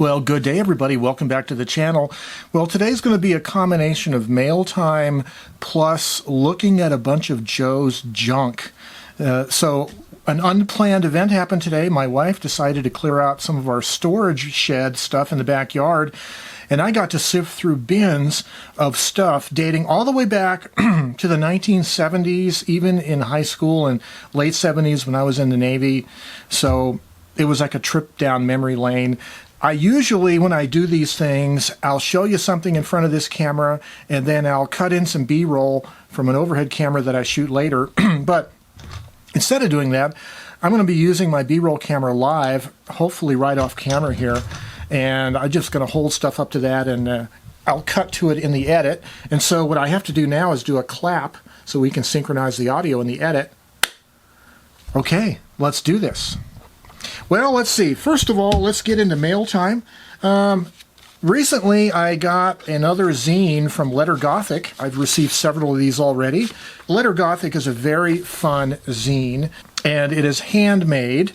Well, good day, everybody. Welcome back to the channel. Well, today's going to be a combination of mail time plus looking at a bunch of Joe's junk. So an unplanned event happened today. My wife decided to clear out some of our storage shed stuff in the backyard, and I got to sift through bins of stuff dating all the way back to the 1970s, even in high school, and late 70s when I was in the Navy. So it was like a trip down memory lane. I usually, when I do these things, I'll show you something in front of this camera, and then I'll cut in some B-roll from an overhead camera that I shoot later. But instead of doing that, I'm going to be using my B-roll camera live, hopefully right off camera here, and I'm just going to hold stuff up to that, and I'll cut to it in the edit. And so what I have to do now is do a clap so we can synchronize the audio in the edit. Okay, let's do this. Well, let's see. First of all, let's get into mail time. Recently, I got another zine from Letter Gothic. I've received several of these already. Letter Gothic is a very fun zine, and it is handmade,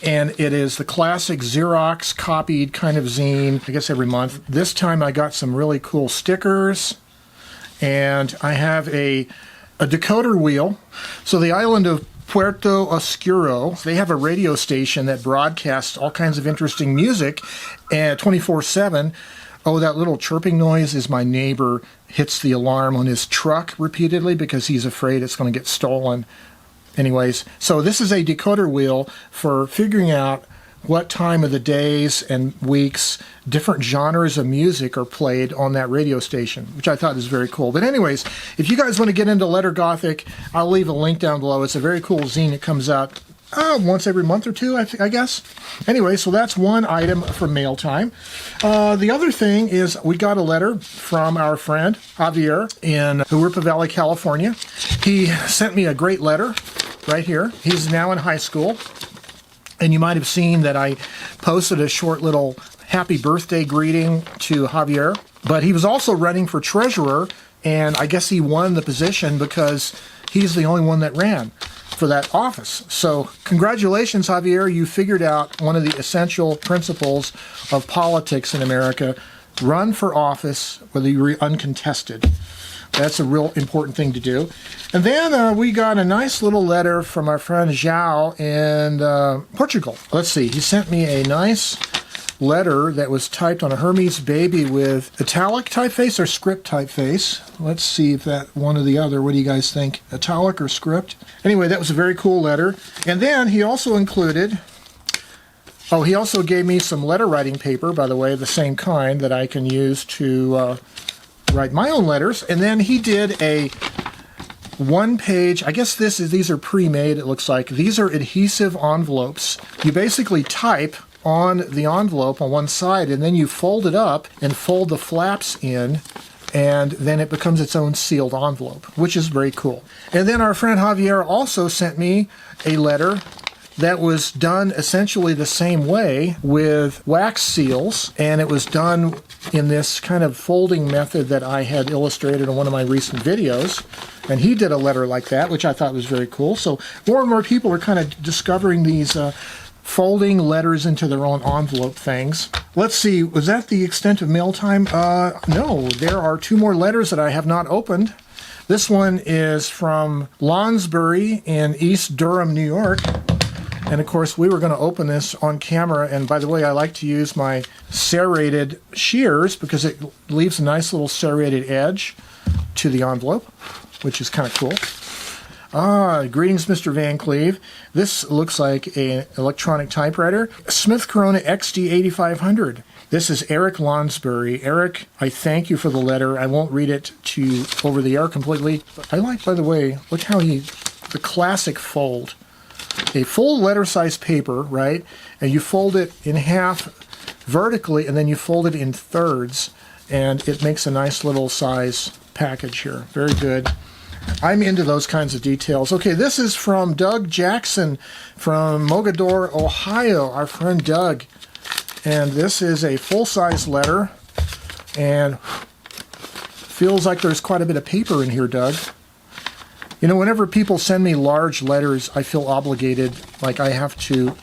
and it is the classic Xerox copied kind of zine, I guess every month. This time I got some really cool stickers, and I have a decoder wheel. So the island of Puerto Oscuro, they have a radio station that broadcasts all kinds of interesting music 24/7. Oh, that little chirping noise is my neighbor hits the alarm on his truck repeatedly because he's afraid it's going to get stolen. Anyways, so this is a decoder wheel for figuring out what time of the days and weeks different genres of music are played on that radio station, which I thought was very cool. But anyways, if you guys want to get into Letter Gothic, I'll leave a link down below. It's a very cool zine. It comes out once every month or two, I guess. Anyway, so that's one item for mail time. The other thing is we got a letter from our friend Javier in Huerpa Valley, California. He sent me a great letter right here. He's now in high school. And you might have seen that I posted a short little happy birthday greeting to Javier. But he was also running for treasurer, and I guess he won the position because he's the only one that ran for that office. So congratulations, Javier. You figured out one of the essential principles of politics in America. Run for office, whether you're uncontested. That's a real important thing to do. And then we got a nice little letter from our friend João in Portugal. Let's see, he sent me a nice letter that was typed on a Hermes baby with italic typeface or script typeface. Let's see if that one or the other. What do you guys think? Italic or script? Anyway, that was a very cool letter. And then he also included, he also gave me some letter writing paper, by the way, the same kind that I can use to write my own letters. And then he did a one-page, I guess these are pre-made, it looks like. These are adhesive envelopes. You basically type on the envelope on one side, and then you fold it up and fold the flaps in, and then it becomes its own sealed envelope, which is very cool. And then our friend Javier also sent me a letter that was done essentially the same way with wax seals, and it was done in this kind of folding method that I had illustrated in one of my recent videos. And he did a letter like that, which I thought was very cool. So more and more people are kind of discovering these folding letters into their own envelope things. Let's see, was that the extent of mail time? No, there are two more letters that I have not opened. This one is from Lonsbury in East Durham, New York. And of course, we were going to open this on camera. And by the way, I like to use my serrated shears because it leaves a nice little serrated edge to the envelope, which is kind of cool. Greetings, Mr. Van Cleve. This looks like an electronic typewriter. Smith Corona XD8500. This is Eric Lonsbury. Eric, I thank you for the letter. I won't read it to over the air completely. I like, by the way, look how the classic fold. A full letter size paper, right? And you fold it in half vertically, and then you fold it in thirds, and it makes a nice little size package here. Very good. I'm into those kinds of details. Okay, this is from Doug Jackson from Mogador, Ohio, our friend Doug. And this is a full-size letter, and feels like there's quite a bit of paper in here, Doug. You know, whenever people send me large letters, I feel obligated, like I have to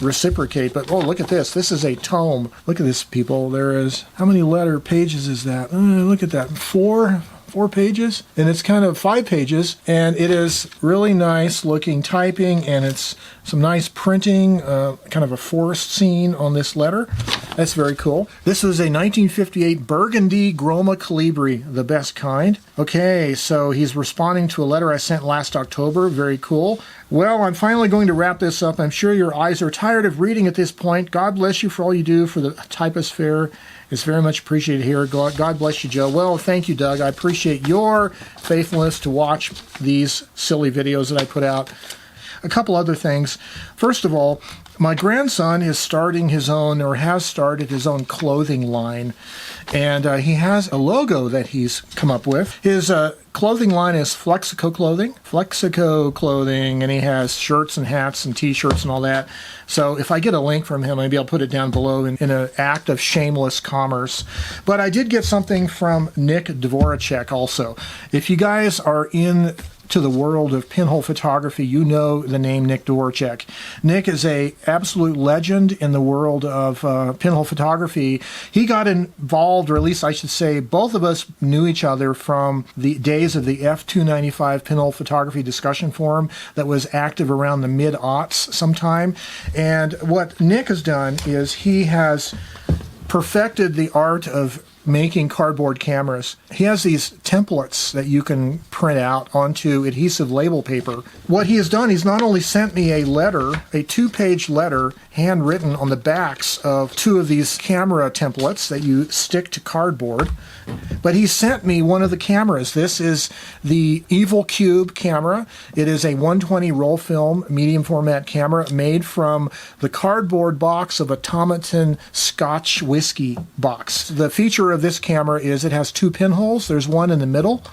reciprocate. But oh, look at this. This is a tome. Look at this, people. There is, how many letter pages is that? Look at that. Four pages, and it's kind of 5 pages, and it is really nice looking typing, and it's some nice printing, kind of a forest scene on this letter. That's very cool. This is a 1958 Burgundy Groma Colibri, the best kind. Okay, so he's responding to a letter I sent last October. Very cool. Well, I'm finally going to wrap this up. I'm sure your eyes are tired of reading at this point. God bless you for all you do for the typosphere. It's very much appreciated here. God bless you, Joe. Well, thank you, Doug. I appreciate your faithfulness to watch these silly videos that I put out. A couple other things. First of all, my grandson is starting his own, or has started his own clothing line, and he has a logo that he's come up with. His clothing line is Flexico Clothing, and he has shirts and hats and t-shirts and all that. So if I get a link from him, maybe I'll put it down below in an act of shameless commerce. But I did get something from Doracek also. If you guys are to the world of pinhole photography, you know the name Nick Doracek. Nick is a absolute legend in the world of pinhole photography. He got involved, or at least I should say, both of us knew each other from the days of the F295 pinhole photography discussion forum that was active around the mid-aughts sometime. And what Nick has done is he has perfected the art of making cardboard cameras. He has these templates that you can print out onto adhesive label paper. What he has done, he's not only sent me a letter, a 2-page letter handwritten on the backs of 2 of these camera templates that you stick to cardboard, but he sent me one of the cameras. This is the Evil Cube camera. It is a 120 roll film medium format camera made from the cardboard box of a Tomatin Scotch whiskey box. The feature of this camera is it has 2 pinholes. There's one in the middle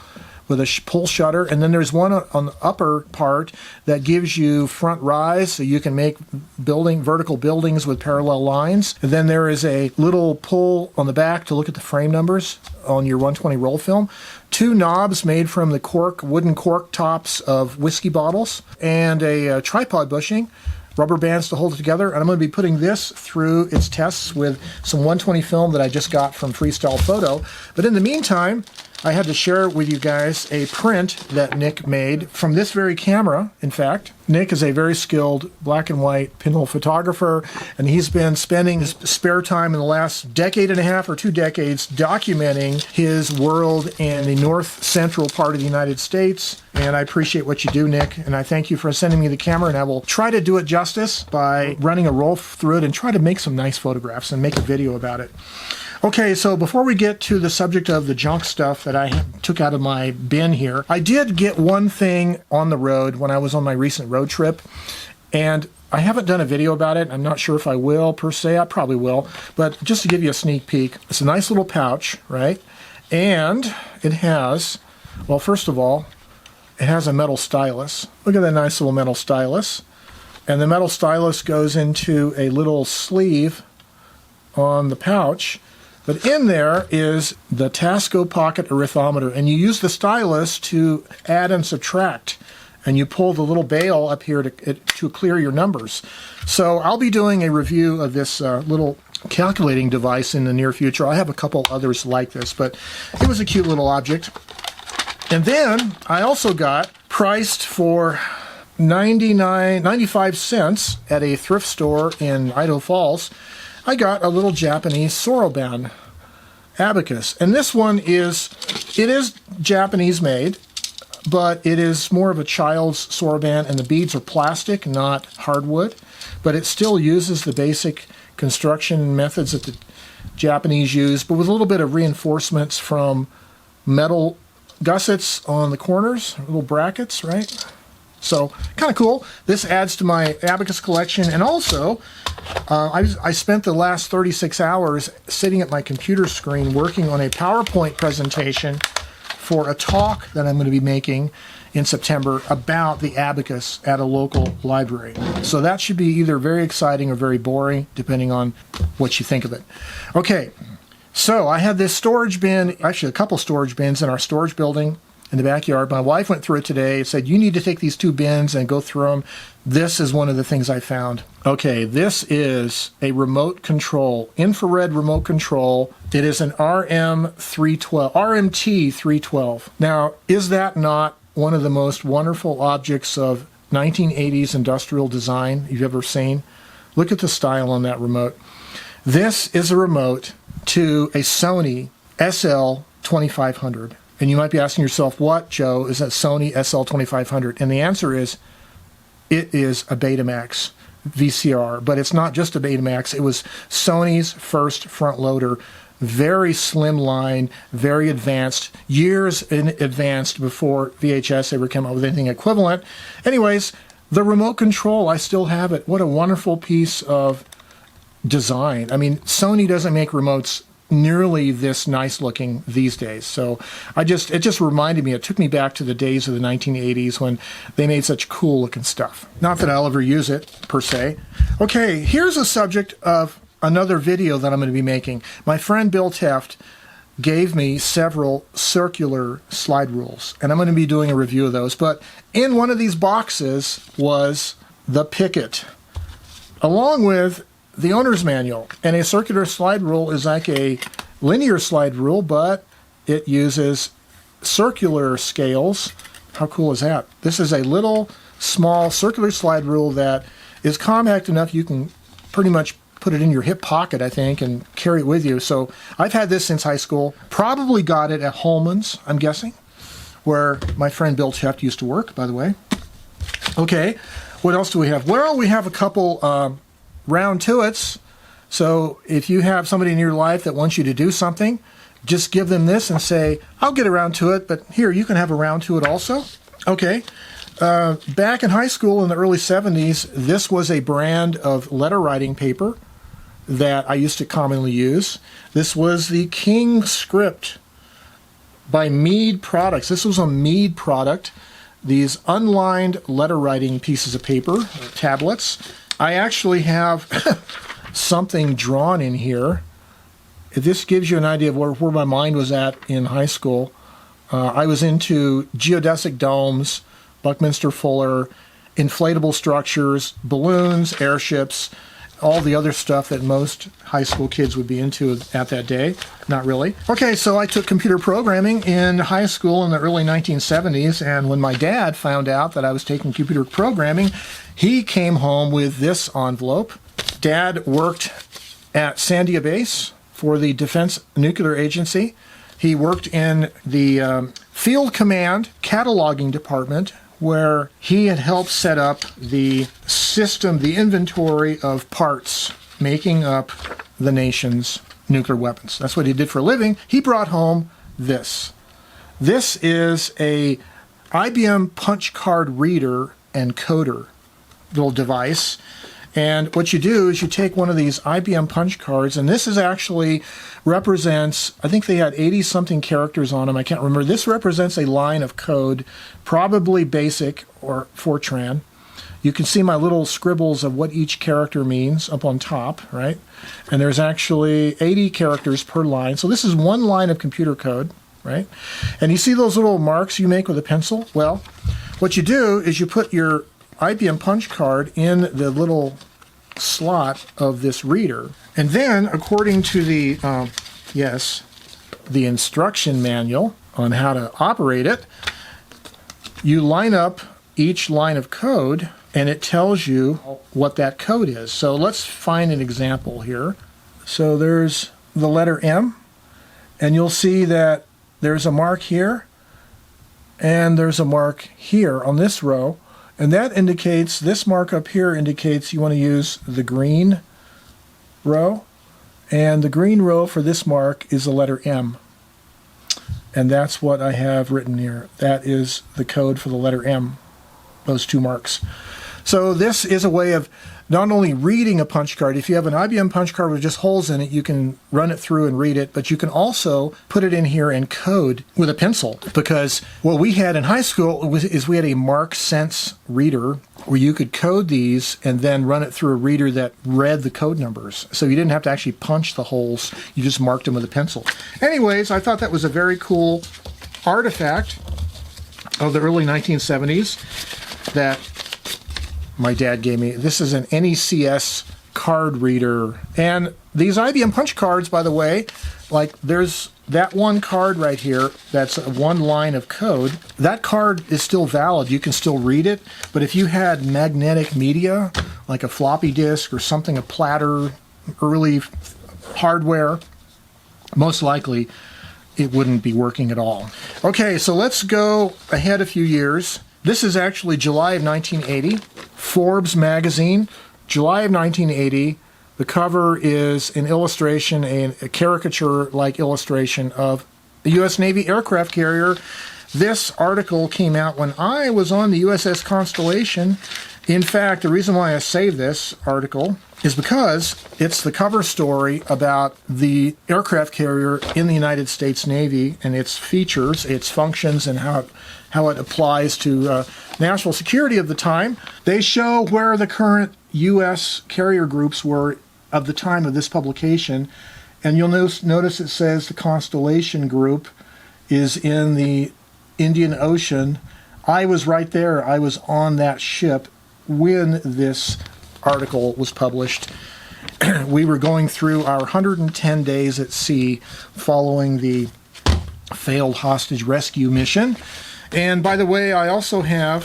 with a pull shutter, and then there's one on the upper part that gives you front rise, so you can make vertical buildings with parallel lines. And then there is a little pull on the back to look at the frame numbers on your 120 roll film. 2 knobs made from the wooden cork tops of whiskey bottles, and a tripod bushing, rubber bands to hold it together. And I'm going to be putting this through its tests with some 120 film that I just got from Freestyle Photo. But in the meantime, I had to share with you guys a print that Nick made from this very camera. In fact, Nick is a very skilled black and white pinhole photographer, and he's been spending his spare time in the last decade and a half or 2 decades documenting his world in the north central part of the United States. And I appreciate what you do, Nick, and I thank you for sending me the camera, and I will try to do it justice by running a roll through it and try to make some nice photographs and make a video about it. Okay, so before we get to the subject of the junk stuff that I took out of my bin here, I did get one thing on the road when I was on my recent road trip, and I haven't done a video about it. I'm not sure if I will, per se. I probably will, but just to give you a sneak peek, it's a nice little pouch, right? And it has, well, first of all, it has a metal stylus. Look at that nice little metal stylus. And the metal stylus goes into a little sleeve on the pouch. But in there is the Tasco Pocket Arithmometer, and you use the stylus to add and subtract, and you pull the little bail up here to clear your numbers. So I'll be doing a review of this little calculating device in the near future. I have a couple others like this, but it was a cute little object. And then I also got, priced for 95 cents at a thrift store in Idaho Falls, I got a little Japanese Soroban Abacus. And this one is Japanese made, but it is more of a child's Soroban, and the beads are plastic, not hardwood, but it still uses the basic construction methods that the Japanese use, but with a little bit of reinforcements from metal gussets on the corners, little brackets, right? So, kind of cool. This adds to my Abacus collection, and also, I spent the last 36 hours sitting at my computer screen working on a PowerPoint presentation for a talk that I'm going to be making in September about the Abacus at a local library. So that should be either very exciting or very boring, depending on what you think of it. Okay, so I had this storage bin, actually a couple storage bins in our storage building in the backyard. My wife went through it today, said, you need to take these 2 bins and go through them. This is one of the things I found. Okay, this is a remote control, infrared remote control. It is an RMT 312. Now, is that not one of the most wonderful objects of 1980s industrial design you've ever seen? Look at the style on that remote. This is a remote to a Sony SL2500. And you might be asking yourself, what, Joe, is that Sony SL2500? And the answer is, it is a Betamax VCR. But it's not just a Betamax. It was Sony's first front loader. Very slim line, very advanced, years in advanced before VHS ever came out with anything equivalent. Anyways, the remote control, I still have it. What a wonderful piece of design. I mean, Sony doesn't make remotes nearly this nice looking these days. So it just reminded me, it took me back to the days of the 1980s when they made such cool looking stuff. Not that I'll ever use it per se. Okay, here's a subject of another video that I'm going to be making. My friend Bill Teft gave me several circular slide rules, and I'm going to be doing a review of those. But in one of these boxes was the Picket, along with the owner's manual. And a circular slide rule is like a linear slide rule, but it uses circular scales. How cool is that? This is a little small circular slide rule that is compact enough you can pretty much put it in your hip pocket, I think, and carry it with you. So I've had this since high school. Probably got it at Holman's, I'm guessing, where my friend Bill Teft used to work, by the way. Okay, what else do we have? Well, we have a couple round to-its. So if you have somebody in your life that wants you to do something, just give them this and say, I'll get around to it, but here, you can have a round to it also. Okay. Back in high school in the early 70s, this was a brand of letter writing paper that I used to commonly use. This was the King Script by Mead Products. This was a Mead product. These unlined letter writing pieces of paper, tablets. I actually have something drawn in here. If this gives you an idea of where my mind was at in high school, I was into geodesic domes, Buckminster Fuller, inflatable structures, balloons, airships, all the other stuff that most high school kids would be into at that day. Not really. Okay, so I took computer programming in high school in the early 1970s, and when my dad found out that I was taking computer programming, he came home with this envelope. Dad worked at Sandia Base for the Defense Nuclear Agency. He worked in the Field Command Cataloging Department, where he had helped set up the system, the inventory of parts making up the nation's nuclear weapons. That's what he did for a living. He brought home this. This is a IBM punch card reader and coder little device. And what you do is you take one of these IBM punch cards, and this is actually represents, I think they had 80-something characters on them. I can't remember. This represents a line of code, probably BASIC or Fortran. You can see my little scribbles of what each character means up on top, right? And there's actually 80 characters per line. So this is one line of computer code, right? And you see those little marks you make with a pencil? Well, what you do is you put your IBM punch card in the little slot of this reader, and then according to the the instruction manual on how to operate it, you line up each line of code and it tells you what that code is. So let's find an example here. So there's the letter M, and you'll see that there's a mark here and there's a mark here on this row. And that indicates, this mark up here indicates you want to use the green row. And the green row for this mark is the letter M. And that's what I have written here. That is the code for the letter M, those two marks. So this is a way of not only reading a punch card. If you have an IBM punch card with just holes in it, you can run it through and read it, but you can also put it in here and code with a pencil. Because what we had in high school is we had a Mark Sense reader where you could code these and then run it through a reader that read the code numbers. So you didn't have to actually punch the holes, you just marked them with a pencil. Anyways, I thought that was a very cool artifact of the early 1970s that my dad gave me. This is an NECS card reader. And these IBM punch cards, by the way, like there's that one card right here that's one line of code. That card is still valid. You can still read it. But if you had magnetic media, like a floppy disk or something, a platter, early hardware, most likely it wouldn't be working at all. Okay, so let's go ahead a few years. This is actually July of 1980. Forbes magazine, July of 1980. The cover is an illustration, a caricature-like illustration of the U.S. Navy aircraft carrier. This article came out when I was on the USS Constellation. In fact, the reason why I saved this article is because it's the cover story about the aircraft carrier in the United States Navy and its features, its functions, and how it applies to national security of the time. They show where the current U.S. carrier groups were of the time of this publication. And you'll notice it says the Constellation Group is in the Indian Ocean. I was right there. I was on that ship when this article was published. We were going through our 110 days at sea following the failed hostage rescue mission. And by the way, I also have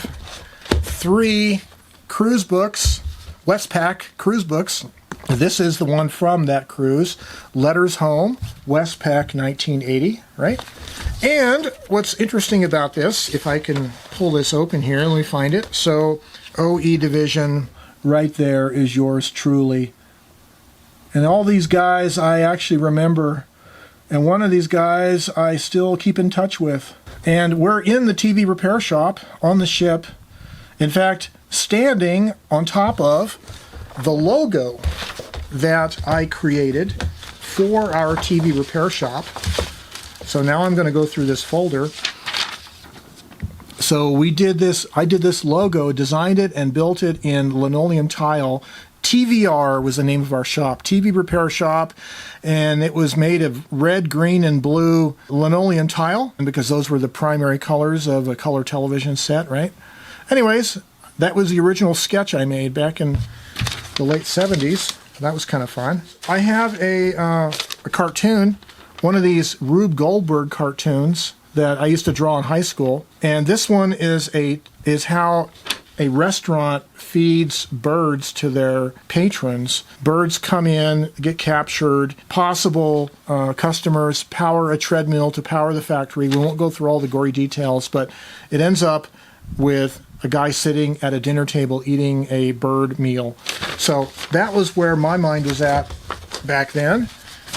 3 cruise books, Westpac cruise books. This is the one from that cruise, Letters Home, Westpac 1980, right? And what's interesting about this, if I can pull this open here, let me find it. So, OE Division, right there is yours truly. And all these guys I actually remember. And one of these guys I still keep in touch with. And we're in the TV repair shop on the ship. In fact, standing on top of the logo that I created for our TV repair shop. So now I'm going to go through this folder. So we did this, I did this logo, designed it and built it in linoleum tile. TVR was the name of our shop, TV repair shop, and it was made of red, green, and blue linoleum tile, because those were the primary colors of a color television set, right? Anyways, that was the original sketch I made back in the late 70s. That was kind of fun. I have a cartoon, one of these Rube Goldberg cartoons that I used to draw in high school, and this one is how a restaurant feeds birds to their patrons. Birds come in, get captured, possible customers power a treadmill to power the factory. We won't go through all the gory details, but it ends up with a guy sitting at a dinner table eating a bird meal. So that was where my mind was at back then.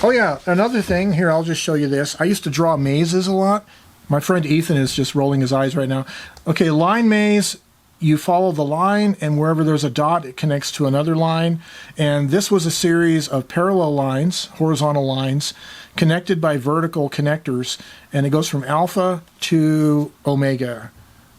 Oh yeah, another thing, here I'll just show you this. I used to draw mazes a lot. My friend Ethan is just rolling his eyes right now. Okay, line maze, you follow the line, and wherever there's a dot, it connects to another line. And this was a series of parallel lines, horizontal lines, connected by vertical connectors, and it goes from alpha to omega.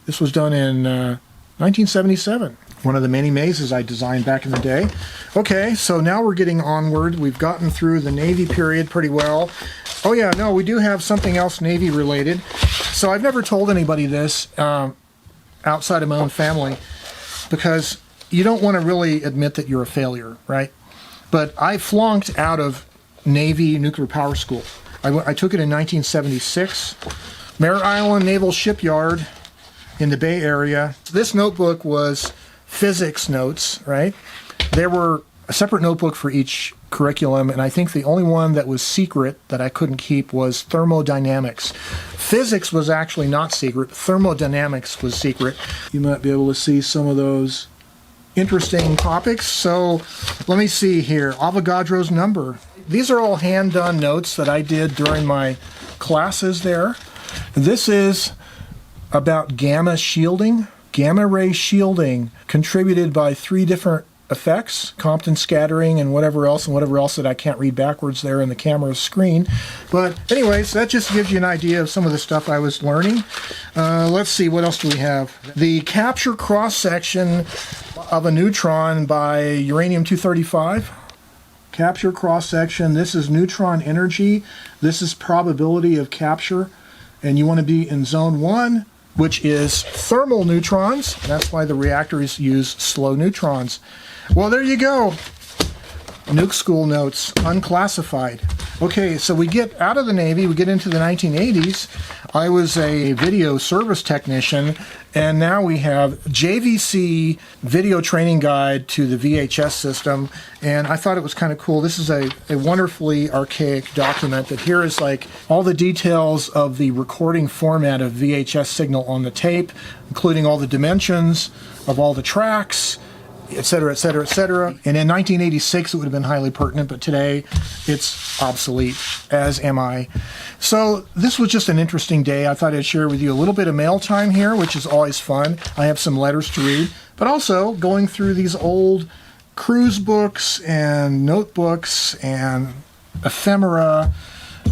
This was done in 1977. One of the many mazes I designed back in the day. Okay, so now we're getting onward. We've gotten through the Navy period pretty well. Oh yeah, no, we do have something else Navy related. So I've never told anybody this outside of my own family, because you don't want to really admit that you're a failure, right? But I flunked out of Navy nuclear power school. I took it in 1976. Merritt Island Naval Shipyard in the Bay Area. This notebook was physics notes, right? There were a separate notebook for each curriculum, and I think the only one that was secret that I couldn't keep was thermodynamics. Physics was actually not secret. Thermodynamics was secret. You might be able to see some of those interesting topics. So let me see here. Avogadro's number. These are all hand-done notes that I did during my classes there. This is about gamma shielding. Gamma ray shielding, contributed by 3 different effects, Compton scattering and whatever else that I can't read backwards there in the camera screen. But anyways, that just gives you an idea of some of the stuff I was learning. Let's see, what else do we have? The capture cross-section of a neutron by uranium-235. Capture cross-section, this is neutron energy. This is probability of capture. And you want to be in zone 1 which is thermal neutrons. That's why the reactors use slow neutrons. Well, there you go. Nuke school notes, unclassified. Okay, so we get out of the Navy, we get into the 1980s. I was a video service technician, and now we have JVC Video Training Guide to the VHS system, and I thought it was kind of cool. This is a wonderfully archaic document that here is like all the details of the recording format of VHS signal on the tape, including all the dimensions of all the tracks, etc., etc., etc. And in 1986, it would have been highly pertinent, but today it's obsolete, as am I. So this was just an interesting day. I thought I'd share with you a little bit of mail time here, which is always fun. I have some letters to read, but also going through these old cruise books and notebooks and ephemera.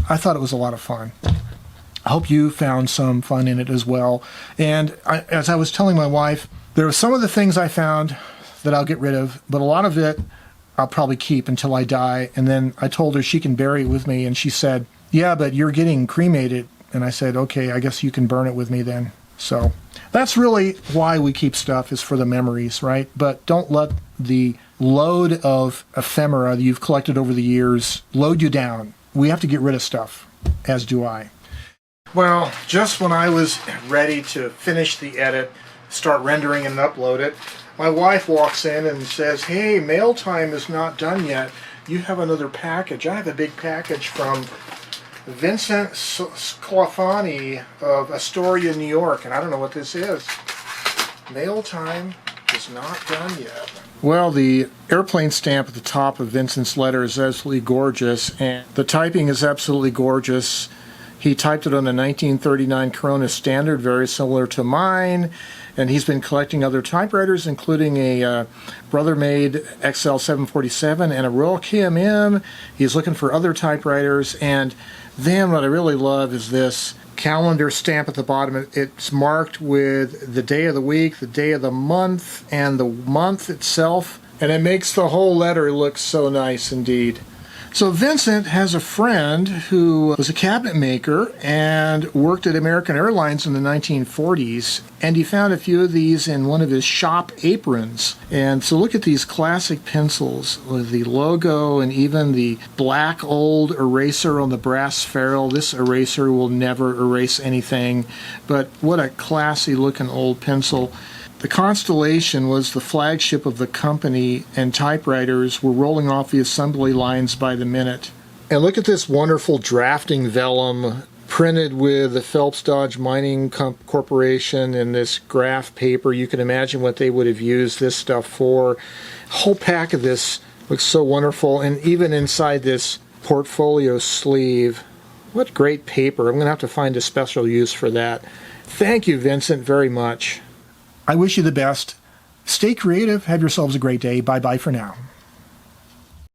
I thought it was a lot of fun. I hope you found some fun in it as well. And as I was telling my wife, there were some of the things I found that I'll get rid of, but a lot of it I'll probably keep until I die. And then I told her she can bury it with me, and she said, yeah, but you're getting cremated. And I said, okay, I guess you can burn it with me then. So that's really why we keep stuff, is for the memories, right? But don't let the load of ephemera that you've collected over the years load you down. We have to get rid of stuff, as do I. Well, just when I was ready to finish the edit, start rendering and upload it, my wife walks in and says, hey, mail time is not done yet. You have another package. I have a big package from Vincent Sclafani of Astoria, New York, and I don't know what this is. Mail time is not done yet. Well, the airplane stamp at the top of Vincent's letter is absolutely gorgeous, and the typing is absolutely gorgeous. He typed it on the 1939 Corona Standard, very similar to mine, and he's been collecting other typewriters, including a brother-made XL 747 and a Royal KMM. He's looking for other typewriters, and then what I really love is this calendar stamp at the bottom. It's marked with the day of the week, the day of the month, and the month itself, and it makes the whole letter look so nice indeed. So Vincent has a friend who was a cabinet maker and worked at American Airlines in the 1940s, and he found a few of these in one of his shop aprons. And so look at these classic pencils with the logo and even the black old eraser on the brass ferrule. This eraser will never erase anything, but what a classy looking old pencil. The Constellation was the flagship of the company, and typewriters were rolling off the assembly lines by the minute. And look at this wonderful drafting vellum printed with the Phelps Dodge Mining Corporation and this graph paper. You can imagine what they would have used this stuff for. A whole pack of this looks so wonderful, and even inside this portfolio sleeve. What great paper. I'm going to have to find a special use for that. Thank you, Vincent, very much. I wish you the best. Stay creative. Have yourselves a great day. Bye-bye for now.